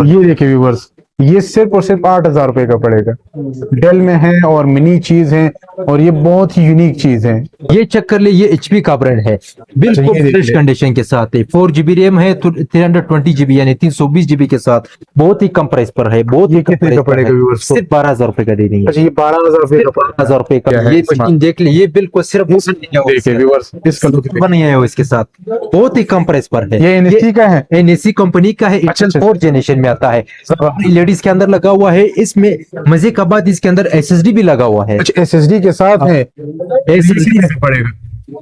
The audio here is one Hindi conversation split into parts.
ये देखिए व्यूवर्स, ये सिर्फ और सिर्फ 8,000 रुपए का पड़ेगा। डेल में है और मिनी चीज है और ये बहुत ही यूनिक चीज है। ये चेक कर ले, ये एचपी का ब्रांड है, बिल्कुल ये फ्रेश देखिए। कंडीशन के साथ है। 4 GB रैम है, 320 GB यानी 320 GB के साथ बहुत ही कम प्राइस पर है। बहुत ये ही कम कितने प्राइस का पर पड़ेगा है, व्यूवर्स को? सिर्फ 12,000 रुपए का दे देंगे। अच्छा, ये 12,000 रुपए का सिर्फ पड़ेगा। 12,000 रुपए का क्या है ये इसमें? मशीन देख ले, ये बिल्कुल सिर्फ देखिए व्यूवर्स, इसका लुक देखिए। बन आया हो इसके साथ, बहुत ही कम प्राइस पर है। ये एनएससी का है। एनएससी कंपनी का है, अच्छा, अच्छा। 4 जनरेशन में आता है। लेडीज के अंदर लगा हुआ है, इसमें मजे का बात इसके अंदर एसएसडी भी लगा हुआ है। अच्छा, एसएसडी के साथ है। एसएसडी कैसे पड़ेगा?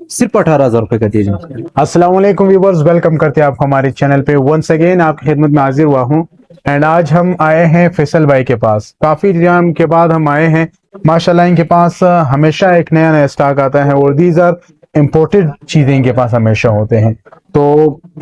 सिर्फ 18,000 रुपए का दे देंगे। अस्सलाम वालेकुम व्यूवर्स, वेलकम करते हैं आपको हमारे चैनल पे। वंस अगेन आपकी खिदमत में हाजिर हुआ हूँ। एंड आज हम आए हैं फैसल भाई के पास। काफी टाइम के बाद हम आए हैं। माशाल्लाह इनके पास हमेशा एक नया नया स्टॉक आता है और दीज आर इम्पोर्टेड चीजें इनके पास हमेशा होते हैं। तो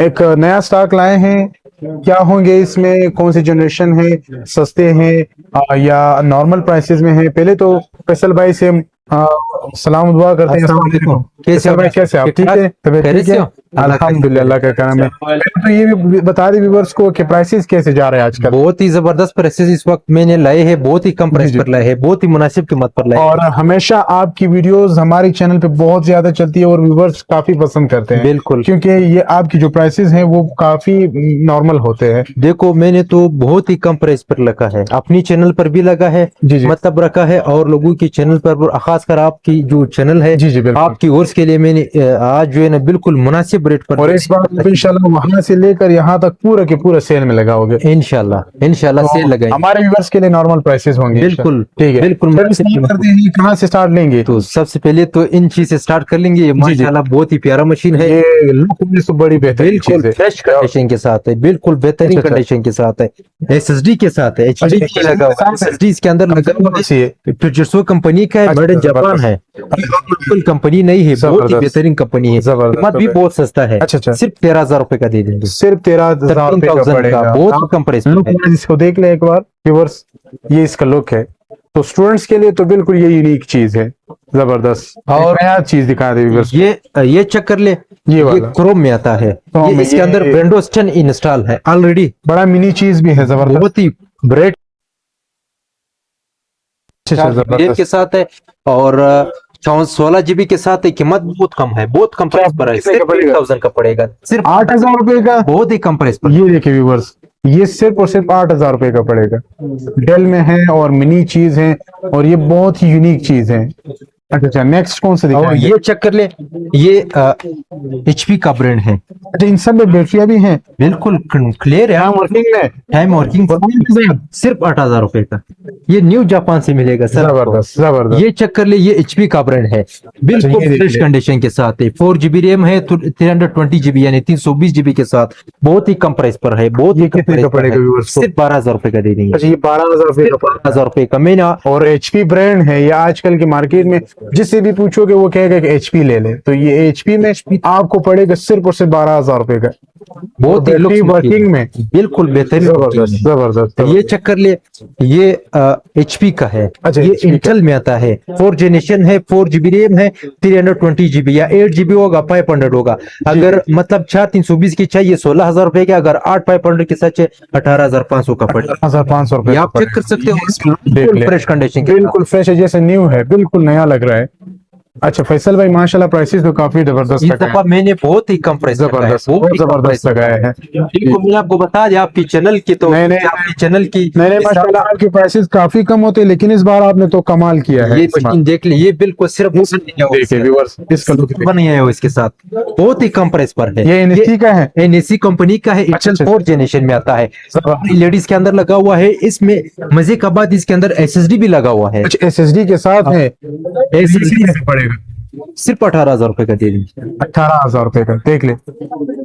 एक नया स्टॉक लाए हैं। क्या होंगे इसमें, कौन सी जनरेशन है, सस्ते हैं या नॉर्मल प्राइसेस में है? पहले तो फैसल भाई से सलाम दुआ करते हैं। अस्सलाम वालेकुम। कैसे हो भाई, कैसे आप? ठीक है, तबीयत खैरियत ठीक से है? हो? अल्हम्दुलिल्लाह, अल्लाह का करम है। तो ये भी बता दें व्यूअर्स को कि प्राइसेस कैसे जा रहे हैं आजकल। बहुत ही जबरदस्त प्राइसेस इस वक्त मैंने लाए हैं, बहुत ही कम प्राइस जी, पर लाए हैं, बहुत ही मुनासिब कीमत पर लाए हैं। और हमेशा आपकी वीडियोस हमारे चैनल पे बहुत ज्यादा चलती है और व्यूअर्स काफी पसंद करते हैं। बिल्कुल, क्योंकि ये आपकी जो प्राइसेस हैं वो काफी नॉर्मल होते हैं। देखो मैंने तो बहुत ही कम प्राइस पर लगा है, अपनी चैनल पर भी लगा है, जी जी मतलब रखा है, और लोगों की चैनल पर, खासकर आपकी जो चैनल है, जी जी बिल्कुल। आपकी ओर्स के लिए मैंने आज जो है ना बिल्कुल मुनासिब रेट पर, और इस बार इंशाल्लाह वहां से लेकर यहाँ तक पूरा के पूरा सेल में लगाओगे। इंशाल्लाह इंशाल्लाह तो सेल लगाएंगे। हमारे व्यूअर्स के लिए नॉर्मल प्राइसेस होंगे। बिल्कुल ठीक है, बिल्कुल फिर मुनासिब स्टार्ट कीमत। करते हैं। कहाँ से स्टार्ट लेंगे? तो सबसे पहले तो इन चीज से स्टार्ट कर लेंगे। ये माशाल्लाह बहुत ही प्यारा मशीन है, ये लुक में तो बड़ी बेहतरीन बिल्कुल चीज है। फ्रेश कंडीशन के साथ है, बिल्कुल बेहतरीन अच्छा, अच्छा। कंडीशन के साथ है। एसएसडी के साथ है, एचडी अच्छा, लगा हुआ है, एसएसडी इसके अंदर लगा हुआ है। फिजिट्सो कंपनी का है, अच्छा, मेड इन जबरदस्त। जापान है, लोकल कंपनी नहीं है, बहुत ही जबरदस्त। बेहतरीन कंपनी है। जबरदस्त, कीमत भी बहुत सस्ता है, अच्छा, अच्छा। सिर्फ 13,000 रुपए का दे देंगे। सिर्फ 13,000 रुपए का 13,000 पड़ेगा। बहुत ही कम प्राइस लुक है। इसको देख ले एक बार व्यूअर्स, ये इसका लुक है। तो स्टूडेंट्स के लिए तो बिल्कुल ये यूनिक चीज है, जबरदस्त। और नया चीज दिखा दे व्यूअर्स। ये चेक कर ले, ये वाला। क्रोम में आता है, क्रोम ये में, इसके ये- अंदर विंडोज 10 इंस्टॉल है ऑलरेडी, बड़ा मिनी चीज भी है, जबरदस्त। बहुत ही ब्राइट अच्छा, रेट जबरदस्त। के साथ है, और 16 GB के साथ है। कीमत बहुत कम है, बहुत कम प्राइस पर है, कितने का सिर्फ पड़ेगा? 8,000 का पड़ेगा, सिर्फ 8,000 रुपए का। बहुत ही कम प्राइस पर। ये देखिए व्यूवर्स, ये सिर्फ और सिर्फ 8,000 रुपए का पड़ेगा। डेल में है और मिनी चीज है और ये बहुत ही यूनिक चीज है। अच्छा अच्छा, नेक्स्ट कौन सा और दिखाएंगे? ये चेक कर ले, ये एचपी का ब्रांड है, अच्छा, इन सब में बैटरियां भी हैं। बिल्कुल क्लियर है, वर्किंग में। टाइम वर्किंग, सिर्फ 8,000 रुपए का। ये न्यू जापान से मिलेगा सर आपको। जबरदस्त जबरदस्त। ये चेक कर ले, ये एचपी का ब्रांड है, बिल्कुल ये फ्रेश देखिए। कंडीशन के साथ है। 4 GB रैम है, 320 GB यानी 320 GB के साथ बहुत ही कम प्राइस पर है, बहुत ये ही कम कितने प्राइस का पर पड़ेगा है, व्यूअर्स को? सिर्फ 12,000 रुपए का दे देंगे। अच्छा, ये 12,000 रुपए का पड़ेगा। 12,000 रुपए का। मैंने और एचपी ब्रांड है ये। आजकल की मार्केट में जिससे भी पूछोगे वो कहेगा कि एचपी ले ले। तो ये एचपी में आपको पड़ेगा सिर्फ और सिर्फ 12,000 रुपए का। बहुत ही बैटरी लुक वर्किंग में, बिल्कुल बेहतरीन जबरदस्त जबरदस्त। ये चेक कर ले, ये एचपी का है, अच्छा, ये HP का। इंटेल में आता है, 4 जनरेशन है, 4 GB रैम है, 320 GB या 8 GB होगा, 500 होगा। अगर मतलब 4,320 की चाहिए 16,000 रुपए की, अगर 8,500 की सच है 18,500 का पड़ेगा। 18,500 रुपए। ये आप चेक कर सकते हो, देख ले। फ्रेश कंडीशन के बिल्कुल फ्रेश है, जैसे न्यू है, बिल्कुल नया लग रहा है। अच्छा फैसल भाई, माशाल्लाह प्राइसेस तो काफी जबरदस्त इस लगाए दफा मैंने बहुत ही कम प्राइस जबरदस्त, बहुत जबरदस्त लगाए हैं। देखो मैं आपको बता दें, आपकी चैनल की तो नहीं, नहीं, आपकी चैनल की नहीं माशाल्लाह आपके प्राइसेस काफी कम होते हैं, लेकिन इस बार आपने तो कमाल किया है। ये मशीन देख ले, ये बिल्कुल सिर्फ देखिए व्यूअर्स, इसका लुक देखिए। बन आया हो इसके साथ, बहुत ही कम प्राइस पर है। ये एनएससी का है। एनएससी कंपनी का है, अच्छा, अच्छा। 4 जनरेशन में आता है, लेडीज के अंदर लगा हुआ है। इसमें मजे का बात इसके अंदर एसएसडी भी लगा हुआ है। अच्छा, एसएसडी के साथ है। एसएसडी कैसे पड़ेगा? सिर्फ 18,000 रुपए का दे देंगे। 18,000 रुपए का। देख ले,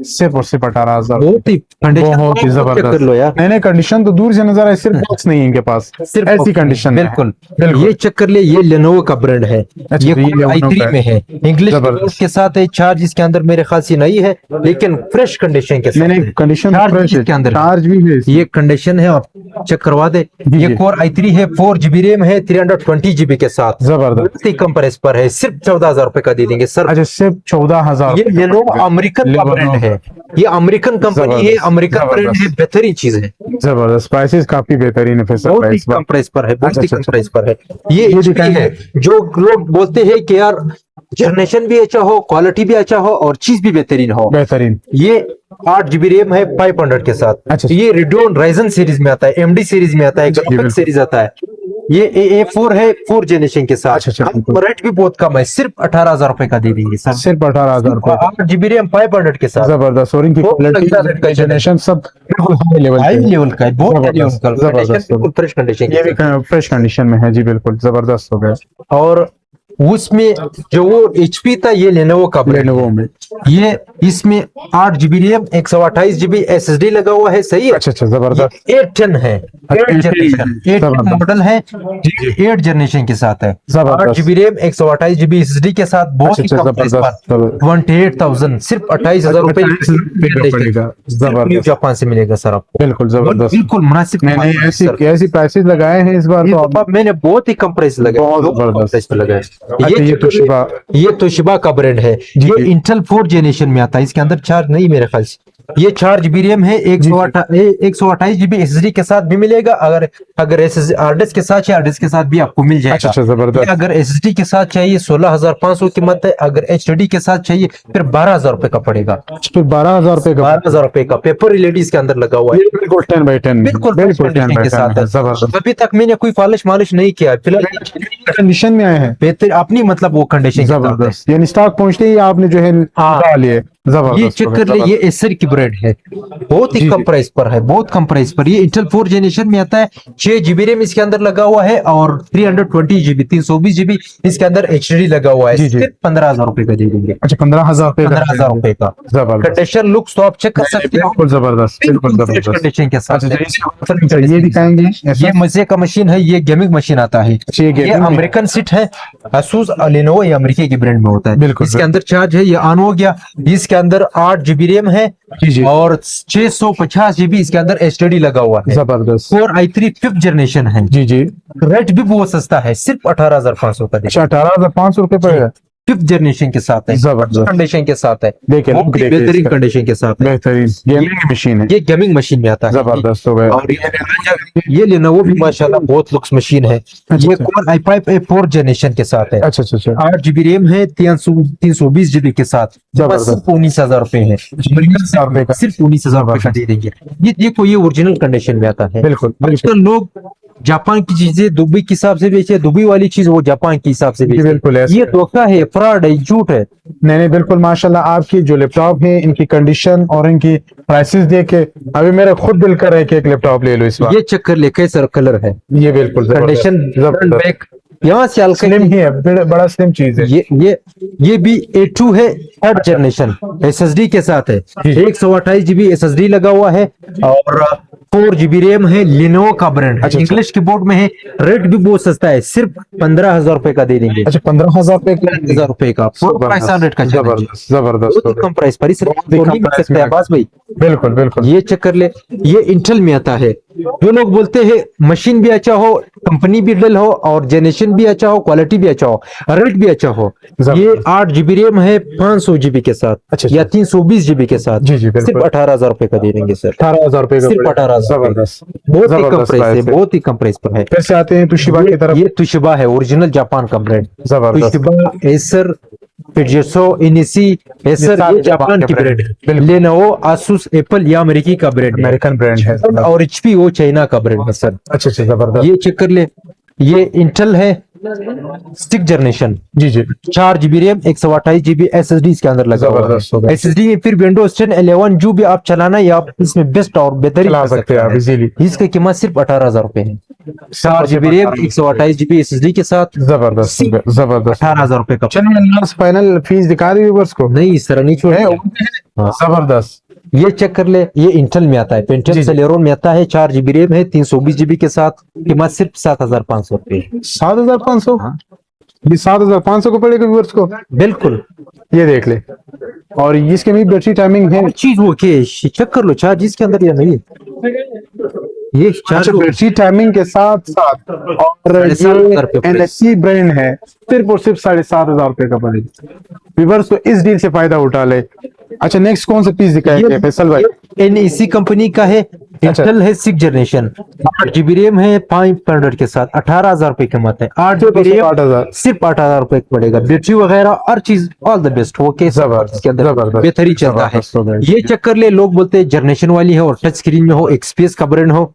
सिर्फ और सिर्फ 18,000। बहुत ही कंडीशन, बहुत ही कर जबरदस्त। लो यार, नहीं नहीं, कंडीशन तो दूर से नजर आए, सिर्फ बॉक्स नहीं है इनके पास, सिर्फ ऐसी कंडीशन बिल्कुल। ये चेक कर ले, ये लेनोवो का ब्रांड है, अच्छा, ये तो ये Lenovo i3 का है। में है, इंग्लिश जबरदस्त। के साथ है। चार्ज इसके अंदर मेरे ख्याल से नहीं है, लेकिन फ्रेश कंडीशन के साथ मैंने है। कंडीशन चार्ज फ्रेश इसके अंदर है। चार्ज भी है। ये कंडीशन है, आप चेक करवा दे। ये कोर i3 है, 4 GB रैम है, 320 GB के साथ, जबरदस्त। बहुत ही कम प्राइस पर है, सिर्फ 14,000 14,000 रुपए का दे देंगे सर। अच्छा सिर्फ 14,000। ये लेनोवो अमेरिकन का ब्रांड है, ये अमेरिकन कंपनी है, अमेरिकन ब्रांड है, बेहतरीन चीज है, जबरदस्त। प्राइसेस काफी बेहतरीन है फैसल बहुत भाई ही इस बार। कम प्राइस पर है, बहुत ही अच्छा, कम प्राइस पर है। ये ये HP दिखाएंगे। है। जो लोग बोलते हैं कि यार जनरेशन भी अच्छा हो, क्वालिटी भी अच्छा हो और चीज भी बेहतरीन हो, बेहतरीन। ये 8 GB रैम है 500 के साथ। अच्छा। ये रेडियन राइजन सीरीज में आता है, MD सीरीज में आता है, जी, ग्राफिक बिल्कुल। सीरीज आता है। ये A4 है 4 जनरेशन के साथ। अच्छा, हम रेट भी बहुत कम है, सिर्फ 18,000 रुपए का दे देंगे सर। सिर्फ 18,000 रुपए। 8 GB रैम 500 के साथ, जबरदस्त। और इनकी बहुत क्वालिटी, अच्छा रेट का जनरेशन सब बिल्कुल हाई लेवल हाई पे। लेवल का है, बहुत हाई लेवल का जबरदस्त। कंडीशन, बिल्कुल फ्रेश कंडीशन ये भी फ्रेश कंडीशन में है जी, बिल्कुल जबरदस्त हो गया। और उसमें जो वो HP था, ये लेनोवो का ब्रांड लेनोवो में। ये इसमें 8 GB रैम 128 GB SSD लगा हुआ है, सही है। अच्छा अच्छा, जबरदस्त। 810 है, 8 जनरेशन, 8 जबरदस्त। मॉडल है, 8 जनरेशन के साथ है। जबरदस्त। 8 GB रैम 128 GB SSD के साथ, बहुत ही अच्छा, कम प्राइस जबरदस्त। पर 28,000, सिर्फ 28,000 रुपए पड़ेगा। न्यू जबरदस्त। जापान से मिलेगा सर आपको, बिल्कुल जबरदस्त। बिल्कुल मुनासिब नहीं नहीं, कीमत ऐसी सर। ऐसी प्राइसेस लगाए हैं इस बार ये तो तो अब मैंने बहुत ही कम प्राइस लगाया, बहुत बहुत कम जबरदस्त। प्राइस पे लगाया। अच्छा, ये तोशिबा। ये तोशिबा का ब्रांड है, जी, ये जी। इंटेल 4 जनरेशन में आता है, इसके अंदर चार्ज नहीं मेरे ख्याल से। ये 4 GB रैम है, 128 GB SSD के साथ भी मिलेगा। अगर हार्ड डिस्क के साथ चाहिए, हार्ड डिस्क के साथ भी आपको मिल जाएगा। अच्छा, जबरदस्त। ये अगर SSD के साथ चाहिए 16,500 कीमत है, अगर HDD के साथ चाहिए फिर 12,000 रुपए का पड़ेगा। फिर 12,000 रुपए का। 12,000 रुपए का पेपर रिलेटी इसके अंदर लगा हुआ है, ये बिल्कुल 10/10 बिल्कुल बिल्कुल 10/10 के साथ है। जबरदस्त। अभी तक मैंने कोई पॉलिश मालिश नहीं किया, फिलहाल कंडीशन में आए हैं। बेहतर अपनी मतलब वो कंडीशन जबरदस्त। यानी स्टॉक पहुंचते ही आपने जो है हाँ। डाल लिए। ये जबरदस्त। चेक कर ले, ये एसर की ब्रांड है, बहुत ही जी, कम जी। प्राइस पर है, बहुत कम प्राइस पर। ये इंटेल 4 जनरेशन में आता है, 6 GB रैम इसके अंदर लगा हुआ है और 320 GB 320 GB इसके अंदर HDD लगा हुआ है। जी, जी। सिर्फ 15,000 रुपए का दे देंगे, अच्छा, 15,000 रुपए का। 15,000 रुपए का। जबरदस्त। कंडीशन लुक्स तो आप चेक कर सकते हो, बिल्कुल जबरदस्त, बिल्कुल बिल्कुल फ्रेश जबरदस्त। कंडीशन के साथ अच्छा, है। ये दिखाएंगे ये मजे का मशीन है, ये गेमिंग मशीन आता है। अच्छा, ये ये gaming है। अमेरिकन सीट है, Asus लेनोवो, ये अमेरिका की ब्रांड में होता है। बिल्कुल, इसके अंदर चार्ज है, ये ऑन हो गया। इसके अंदर 8 GB रैम है जी, जी। और 650 GB इसके अंदर HDD लगा हुआ है। जबरदस्त। 4 i3 5th जनरेशन है। जी जी। रेट भी बहुत सस्ता है, सिर्फ 18,500 का। अच्छा, 18,500 रुपए पड़ेगा। 5th जनरेशन के साथ है, जबरदस्त। कंडीशन के साथ है, देखिए, बहुत ही देखिए बेहतरीन इसका। कंडीशन के साथ है। बेहतरीन गेमिंग मशीन है। ये गेमिंग मशीन में आता है, जबरदस्त हो गया। और ये लेनोवो भी माशाल्लाह बहुत लुक्स मशीन है। अच्छा, ये अच्छा। Core i5 A4 जनरेशन के साथ है। अच्छा अच्छा अच्छा। 8 GB रैम है, 320 GB के साथ। जबरदस्त। सिर्फ 19,000 रुपए है, 19,000 रुपए का। सिर्फ 19,000 रुपए का दे देंगे। ये देखो, ये ओरिजिनल कंडीशन में आता है। बिल्कुल, बिल्कुल। आजकल लोग जापान की चीजें दुबई के हिसाब से बेचे, दुबई वाली चीज वो जापान के हिसाब से जी, बेचे। बिल्कुल ऐसे ये है। धोखा है, फ्रॉड है, झूठ है। नहीं नहीं, बिल्कुल माशाल्लाह। आपकी जो लैपटॉप है, इनकी कंडीशन और इनकी प्राइसेस देख के अभी मेरा खुद दिल कर रहा है कि एक लैपटॉप ले लो इस बार। ये चक्कर ले, कैसा कलर है, ये बिल्कुल कंडीशन जबरदस्त। बैक यहाँ से हल्का स्लिम ही है, बड़ा स्लिम चीज है। ये भी A2 है, 3rd जनरेशन, SSD के साथ है। 128 GB SSD लगा हुआ है और 4 GB रैम है। लिनोवो का ब्रांड है, अच्छा, इंग्लिश कीबोर्ड में है। रेट भी बहुत सस्ता है, सिर्फ 15,000 रुपए का दे देंगे। अच्छा, 15,000 रुपए का। 15,000 रुपए का प्राइस रेट का चैलेंज। जबरदस्त जबरदस्त बहुत ही कम प्राइस पर, इस रेट ही को कम नहीं मिल प्राइस सकता है में। बस भाई। बिल्कुल बिल्कुल। ये चेक कर ले, ये इंटेल में आता है। जो लोग बोलते हैं मशीन भी अच्छा हो, कंपनी भी डल हो और जनरेशन भी अच्छा हो, क्वालिटी भी अच्छा हो, रेट भी अच्छा हो। ये 8 GB रैम है 500 GB के साथ। अच्छा, या 320 GB के साथ। जी, जी, बिल्कुल। सिर्फ 18,000 रुपए का दे देंगे सर, 18,000 रुपए का। सिर्फ 18,000। जबरदस्त। बहुत ही कम जबरदस्त प्राइस है, प्राइस है। बहुत ही कम प्राइस पर है। फिर से आते हैं तुशिबा की तरफ। ये तुशिबा है, ओरिजिनल जापान का ब्रांड। जबरदस्त। तुशिबा, एसर, फिजियोसो, इनिसी, एसर, सारे ये जापान की ब्रांड ब्रांड है। है। बिल्कुल। लेनोवो, आसूस, एप्पल, ये अमेरिकी का ब्रांड है। अमेरिकन ब्रांड है। और HP वो चाइना का ब्रांड है सर। अच्छा अच्छा, जबरदस्त। ये चेक कर ले, ये इंटेल है 6th जनरेशन, जी जी। 4 GB रैम 128 GB SSD इसके अंदर लगा हुआ जबरदस्त हो है। गया। SSD में फिर विंडोज 10 11 जो भी आप चलाना या आप इसमें बेस्ट और बेहतरीन चला कर सकते हैं आप इजीली। इसकी कीमत सिर्फ 18,000 रुपए है। 4 GB रैम 128 GB SSD के साथ जबरदस्त जबरदस्त। 18,000 रुपए का। चलिए, लास्ट फाइनल फीस दिखा दी व्यूअर्स को। नहीं, इस तरह नहीं छोड़। हाँ। जबरदस्त। ये चेक कर ले, ये इंटेल में आता है, पेंटेल जी, जी। सेलेरोन में आता है। 4 GB रैम है, 320 GB के साथ। कीमत सिर्फ 7,500 रुपए। 7,500। ये 7,500 को पड़ेगा व्यूअर्स को। बिल्कुल, ये देख ले। और इसके भी बैटरी टाइमिंग है। हर चीज वो के चेक कर लो, चार्ज इसके अंदर या नहीं। ये अच्छा, बैटरी टाइमिंग के साथ साथ और 7,500 रुपये प्राइस। NSC ब्रांड है, सिर्फ और सिर्फ 7,500 रुपए का पड़ेगा। व्यूअर्स तो इस डील से फायदा उठा ले। अच्छा, नेक्स्ट कौन सा पीस दिखाएंगे फैसल भाई? NEC कंपनी का है, इंटेल है 6 जनरेशन, 8 GB रैम है 500 के साथ, 18,000 रुपए कीमत है। 8 GB रैम 8,000 सिर्फ 8,000 रुपए का पड़ेगा। बैटरी वगैरह हर चीज ऑल द बेस्ट, वो के जबरदस्त, अंदर जबरदस्त, बेहतरीन चलता है। जबरदस्त हो गया। ये चक्कर ले, लोग बोलते हैं जनरेशन वाली है और टच स्क्रीन में हो, एक्सपीएस का ब्रांड हो,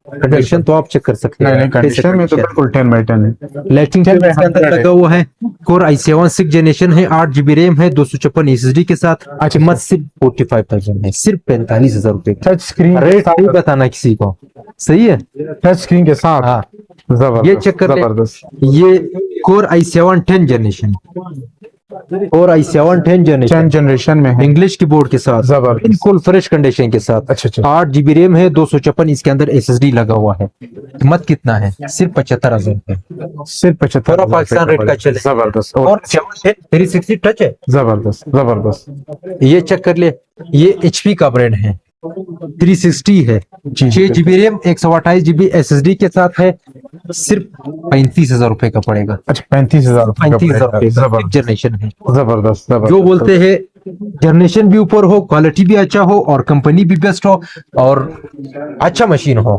कंडीशन तो आप चेक कर सकते हैं। नहीं, कंडीशन में तो बिल्कुल 10/10 है। लाइटिंग 10 के अंदर 100 है। लगा हुआ है। कोर i7 6 जनरेशन है, 8 GB रैम है, 256 SSD के साथ। कीमत सिर्फ 45,000 है, सिर्फ 45,000 रुपए। टच स्क्रीन रेट नहीं बताना किसी को, सही है। टच स्क्रीन के साथ हाँ, जबरदस्त, ये चेक कर ले। जबरदस्त। ये core i7 10 generation, core i7 10 generation 10 generation में है, इंग्लिश कीबोर्ड के साथ, जबरदस्त। बिल्कुल फ्रेश कंडीशन के साथ। अच्छा, अच्छा। 8 GB रैम है, 256 इसके अंदर SSD लगा हुआ है। कीमत कितना है? सिर्फ 75,000 रुपए। सिर्फ 75,000 पूरा पाकिस्तान रेट का चले। जबरदस्त और 360 टच है। जबरदस्त, जबरदस्त। ये चेक कर ले, ये HP का ब्रांड है, 360 है, जी, 6 GB रैम 128 GB SSD के साथ है। सिर्फ 35,000 रुपए का पड़ेगा। अच्छा, 35,000 रुपए का 35,000 पड़ेगा। रुपए का जबरदस्त, जनरेशन है। जबरदस्त, जो जबरदस्त। बोलते हैं जनरेशन भी ऊपर हो, क्वालिटी भी अच्छा हो और कंपनी भी बेस्ट हो और अच्छा मशीन हो।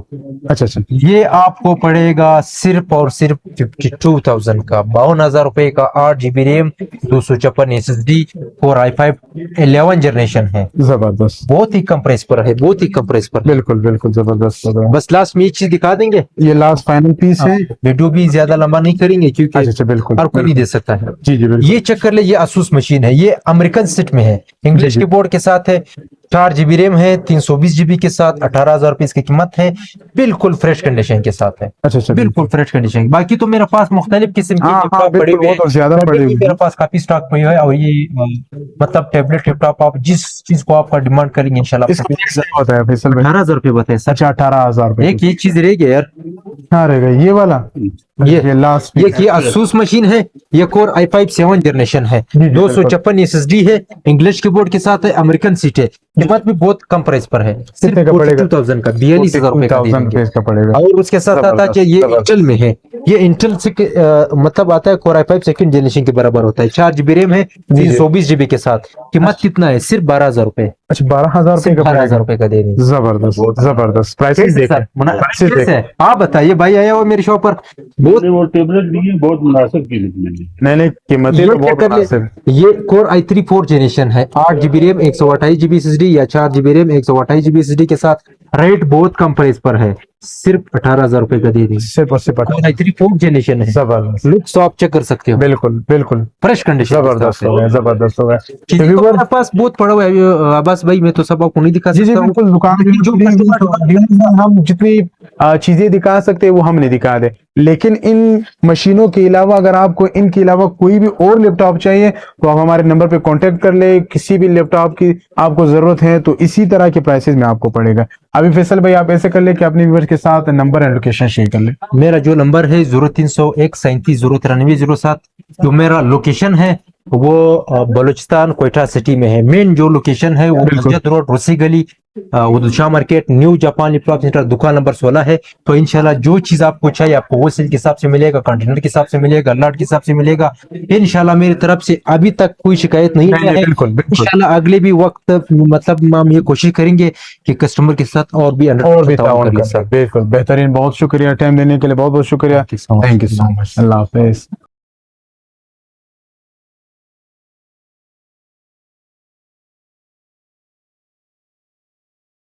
अच्छा, अच्छा। ये आपको पड़ेगा सिर्फ और सिर्फ 52,000 का, 52,000 रुपए का। 8 GB RAM, 256 SSD, Core i5 11 generation है। जबरदस्त, बहुत ही कम प्राइस पर है, बहुत ही कम प्राइस पर। बिल्कुल बिल्कुल जबरदस्त। बस लास्ट में एक चीज दिखा देंगे, ये लास्ट फाइनल पीस है। वीडियो भी ज्यादा लंबा नहीं करेंगे क्योंकि अच्छा, अच्छा, बिल्कुल, हर कोई नहीं दे सकता है। जी, जी, बिल्कुल। ये चेक कर ले, ये ASUS मशीन है, ये अमेरिकन सेट में है, इंग्लिश जी। कीबोर्ड के साथ है, 4 GB रैम है, 320 GB के साथ, 18,000 रुपए इसकी कीमत है। बिल्कुल फ्रेश कंडीशन के साथ है, अच्छा, अच्छा, बिल्कुल फ्रेश कंडीशन। बाकी तो मेरे पास मुख्तलिफ किस्म की हाँ, हाँ, लैपटॉप पड़े बिल्कुल, हुए वो तो ज्यादा हैं। पड़े हुए हैं। मेरे पास काफी स्टॉक पड़ी है और ये मतलब टैबलेट लैपटॉप, आप जिस चीज को आपका डिमांड करेंगे इंशाल्लाह। इसका प्राइस क्या होता है फैसल भाई? 18,000 रुपए बताए सर। अच्छा, 18,000 रुपए। एक ये चीज रह गया यार, क्या रहेगा ये वाला? ये लास्ट ये ASUS मशीन है, ये Core i5 7 जनरेशन है, जी, 256 SSD है, इंग्लिश कीबोर्ड के साथ है, अमेरिकन सीट है। कीमत भी बहुत कम प्राइस पर है, कितने का पड़ेगा? 42,000 का, 42,000 रुपए का दे देंगे। का पड़ेगा। और उसके साथ आता है कि ये जबरदस्त। इंटेल में है, ये इंटेल से मतलब आता है Core i5 सेकंड जनरेशन के बराबर होता है। 4 GB रैम है, 320 GB के साथ। कीमत कितना है? सिर्फ 12,000 रुपए। अच्छा, 12,000 रुपए का 12,000 पड़ेगा। रुपए का दे देंगे। जबरदस्त, जबरदस्त। प्राइसेस कैसे देखें। है? आप बताइए भाई, आया हो मेरे शॉप पर बहुत। वो टेबलेट दिए बहुत मुनासिब कीमत में दी। नहीं, नहीं, कीमतें ये तो चेक बहुत कर ले, मुनासिब। ये Core i3 4 जनरेशन है, 8 GB रैम 128 GB SSD या 4 GB रैम 128 GB SSD के साथ। रेट बहुत कम प्राइस पर है, सिर्फ 18,000 रुपए का दे देंगे। सिर्फ और सिर्फ Core i3 4 जनरेशन है, जबरदस्त, लुक्स तो आप चेक कर सकते हो, बिल्कुल बिल्कुल फ्रेश कंडीशन। जबरदस्त हो गया, जबरदस्त हो गया। चीजें तो मेरे पास बहुत पड़ा हुआ है अब्बास भाई, मैं तो सब आपको नहीं दिखा जी, जी, सकता हूँ। बिल्कुल। दुकान में जो हम जितनी चीजें दिखा सकते हैं वो हम नहीं दिखा दे, लेकिन इन मशीनों के अलावा अगर आपको इनके अलावा कोई भी और लैपटॉप चाहिए तो आप हमारे नंबर पे कांटेक्ट कर ले। किसी भी लैपटॉप की आपको जरूरत है तो इसी तरह के प्राइसेस में आपको पड़ेगा। अभी फैसल भाई आप ऐसे कर ले कि अपने व्यूअर्स के साथ नंबर एंड लोकेशन शेयर कर ले। मेरा जो नंबर है 0301 37 093 07, जो मेरा लोकेशन है वो बलूचिस्तान कोयटा सिटी में है। मेन जो लोकेशन है वो बिल्कुल। मस्जिद रोड, रूसी गली, Shah market, new Japan laptop centre, दुकान नंबर 16 है। तो इंशाल्लाह जो चीज आपको चाहिए आपको होलसेल के हिसाब से मिलेगा, कंटेनर के हिसाब से मिलेगा, लॉट के हिसाब से मिलेगा। इंशाल्लाह मेरी तरफ से अभी तक कोई शिकायत नहीं है। बिल्कुल, बिल्कुल। इंशाल्लाह अगले भी वक्त मतलब हम ये कोशिश करेंगे कि कस्टमर के साथ और भी ताउन कर सकते। बिल्कुल बेहतरीन, बहुत शुक्रिया टाइम देने के लिए, बहुत बहुत शुक्रिया। Thank you so much. Allah Hafiz.